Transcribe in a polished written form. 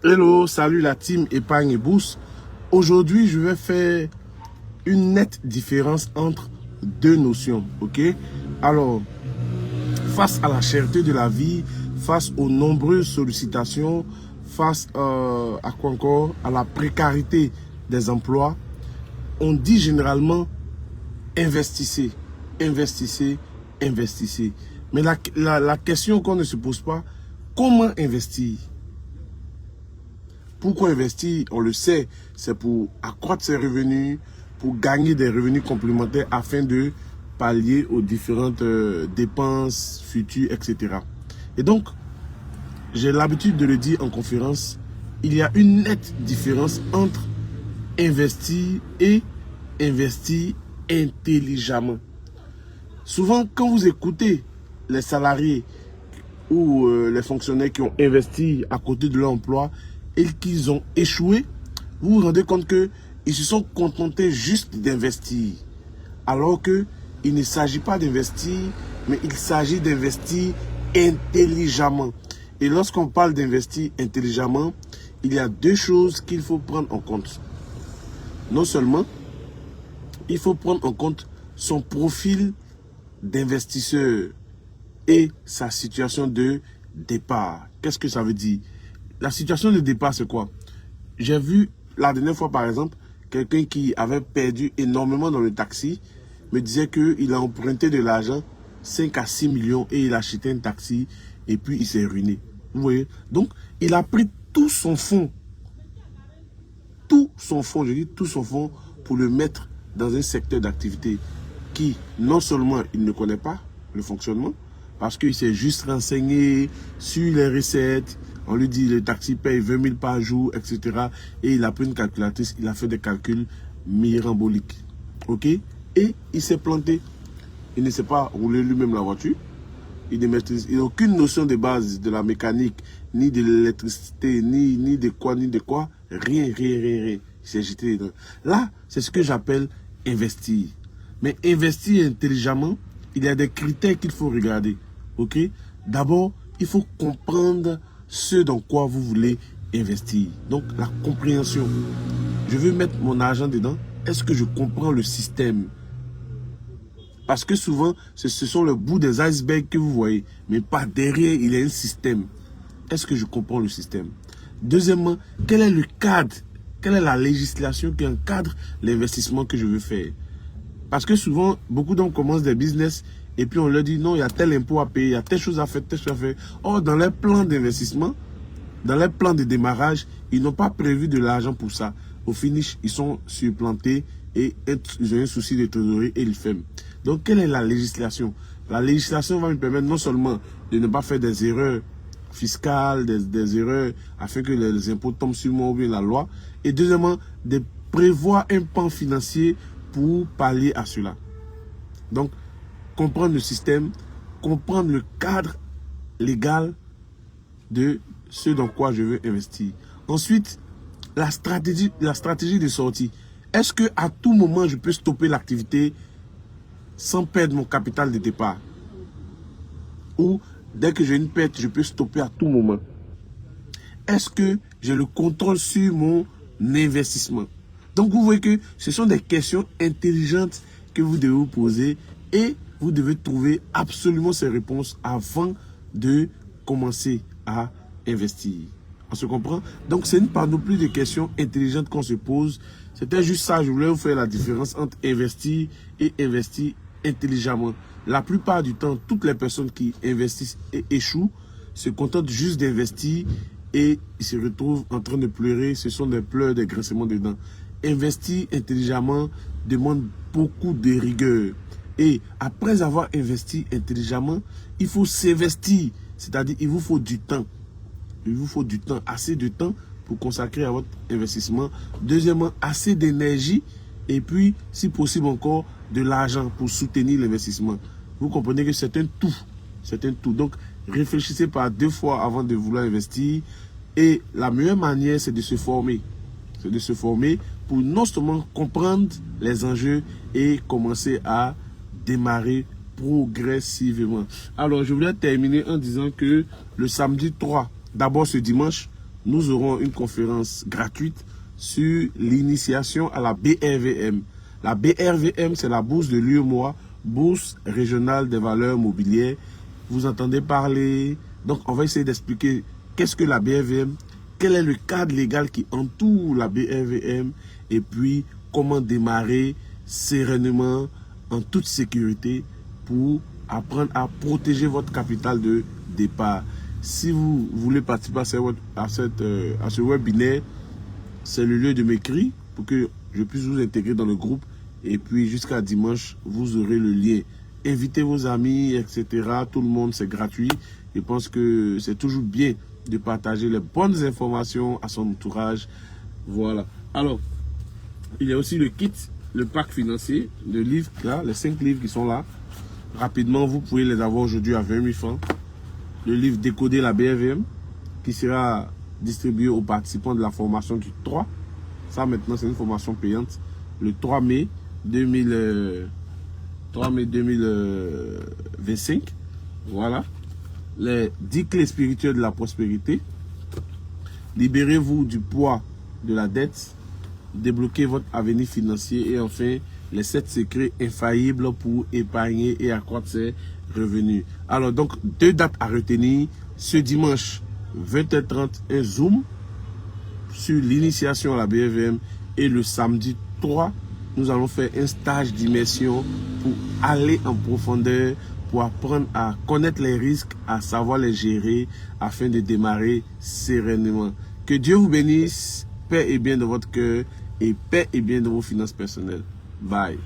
Hello, salut la team épargne et bourse. Aujourd'hui, je vais faire une nette différence entre deux notions, ok? Alors, face à la cherté de la vie, face aux nombreuses sollicitations, face à quoi encore? À la précarité des emplois, on dit généralement investissez, investissez, investissez. Mais la question qu'on ne se pose pas, comment investir? Pourquoi investir? On le sait, c'est pour accroître ses revenus, pour gagner des revenus complémentaires afin de pallier aux différentes dépenses futures, etc. Et donc, j'ai l'habitude de le dire en conférence, il y a une nette différence entre investir et investir intelligemment. Souvent, quand vous écoutez les salariés ou les fonctionnaires qui ont investi à côté de leur emploi et qu'ils ont échoué, vous vous rendez compte qu'ils se sont contentés juste d'investir. Alors qu'il ne s'agit pas d'investir, mais il s'agit d'investir intelligemment. Et lorsqu'on parle d'investir intelligemment, il y a deux choses qu'il faut prendre en compte. Non seulement, il faut prendre en compte son profil d'investisseur et sa situation de départ. Qu'est-ce que ça veut dire? La situation de départ, c'est quoi? J'ai vu la dernière fois, par exemple, quelqu'un qui avait perdu énormément dans le taxi me disait qu'il a emprunté de l'argent, 5 à 6 millions, et il a acheté un taxi, et puis il s'est ruiné. Vous voyez? Donc, il a pris tout son fonds, je dis tout son fonds, pour le mettre dans un secteur d'activité qui, non seulement il ne connaît pas le fonctionnement, parce qu'il s'est juste renseigné sur les recettes. On lui dit le taxi paye 20 000 par jour, etc. Et il a pris une calculatrice, il a fait des calculs miramboliques. Ok? Et il s'est planté. Il ne sait pas rouler lui-même la voiture. Il n'a aucune notion de base de la mécanique, ni de l'électricité, ni de quoi, ni de quoi. Rien. Il s'est jeté dedans. Là, c'est ce que j'appelle investir. Mais investir intelligemment, il y a des critères qu'il faut regarder. Ok? D'abord, il faut comprendre ce dans quoi vous voulez investir. Donc, la compréhension. Je veux mettre mon argent dedans. Est-ce que je comprends le système? Parce que souvent, ce sont le bout des icebergs que vous voyez. Mais pas derrière, il y a un système. Est-ce que je comprends le système? Deuxièmement, quel est le cadre? Quelle est la législation qui encadre l'investissement que je veux faire? Parce que souvent, beaucoup d'hommes commencent des business et puis on leur dit non, il y a tel impôt à payer, il y a telle chose à faire, telle chose à faire. Or, dans les plans d'investissement, dans les plans de démarrage, ils n'ont pas prévu de l'argent pour ça. Au finish, ils sont supplantés et ils ont un souci de trésorerie et ils ferment. Donc, quelle est la législation? La législation va me permettre non seulement de ne pas faire des erreurs fiscales, des erreurs afin que les impôts tombent sur moi ou bien la loi. Et deuxièmement, de prévoir un plan financier pour pallier à cela. Donc, comprendre le système, comprendre le cadre légal de ce dans quoi je veux investir. Ensuite, la stratégie de sortie. Est-ce que à tout moment, je peux stopper l'activité sans perdre mon capital de départ? Ou dès que j'ai une perte, je peux stopper à tout moment? Est-ce que j'ai le contrôle sur mon investissement? Donc, vous voyez que ce sont des questions intelligentes que vous devez vous poser et vous devez trouver absolument ces réponses avant de commencer à investir. On se comprend? Donc, ce n'est pas non plus des questions intelligentes qu'on se pose. C'était juste ça. Je voulais vous faire la différence entre investir et investir intelligemment. La plupart du temps, toutes les personnes qui investissent et échouent se contentent juste d'investir et ils se retrouvent en train de pleurer. Ce sont des pleurs, des grincements de dents. Investir intelligemment demande beaucoup de rigueur. Et après avoir investi intelligemment, il faut s'investir. C'est-à-dire, il vous faut du temps. Il vous faut du temps, assez de temps pour consacrer à votre investissement. Deuxièmement, assez d'énergie. Et puis, si possible encore, de l'argent pour soutenir l'investissement. Vous comprenez que c'est un tout. C'est un tout. Donc, réfléchissez par deux fois avant de vouloir investir. Et la meilleure manière, c'est de se former. C'est de se former pour non seulement comprendre les enjeux et commencer à démarrer progressivement. Alors, je voulais terminer en disant que le samedi 3, d'abord ce dimanche, nous aurons une conférence gratuite sur l'initiation à la BRVM. La BRVM, c'est la bourse de l'UEMOA, bourse régionale des valeurs mobilières. Vous entendez parler. Donc, on va essayer d'expliquer qu'est-ce que la BRVM, quel est le cadre légal qui entoure la BRVM et puis comment démarrer sereinement, en toute sécurité, pour apprendre à protéger votre capital de départ. Si vous voulez participer à ce webinaire, c'est le lieu de m'écrire pour que je puisse vous intégrer dans le groupe. Et puis jusqu'à dimanche, vous aurez le lien. Invitez vos amis, etc. Tout le monde, c'est gratuit. Je pense que c'est toujours bien de partager les bonnes informations à son entourage. Voilà. Alors, il y a aussi le kit, le pack financier, le livre, là, les 5 livres qui sont là. Rapidement, vous pouvez les avoir aujourd'hui à 20 000 francs. Le livre Décoder la BRVM, qui sera distribué aux participants de la formation du 3. Ça, maintenant, c'est une formation payante. Le 3 mai 2025. Voilà. Les 10 clés spirituelles de la prospérité. Libérez-vous du poids de la dette. Débloquez votre avenir financier. Et enfin, les 7 secrets infaillibles pour épargner et accroître ses revenus. Alors, donc, 2 dates à retenir. Ce dimanche, 20h30, un Zoom sur l'initiation à la BRVM. Et le samedi 3, nous allons faire un stage d'immersion pour aller en profondeur, pour apprendre à connaître les risques, à savoir les gérer, afin de démarrer sereinement. Que Dieu vous bénisse, paix et bien dans votre cœur, et paix et bien dans vos finances personnelles. Bye.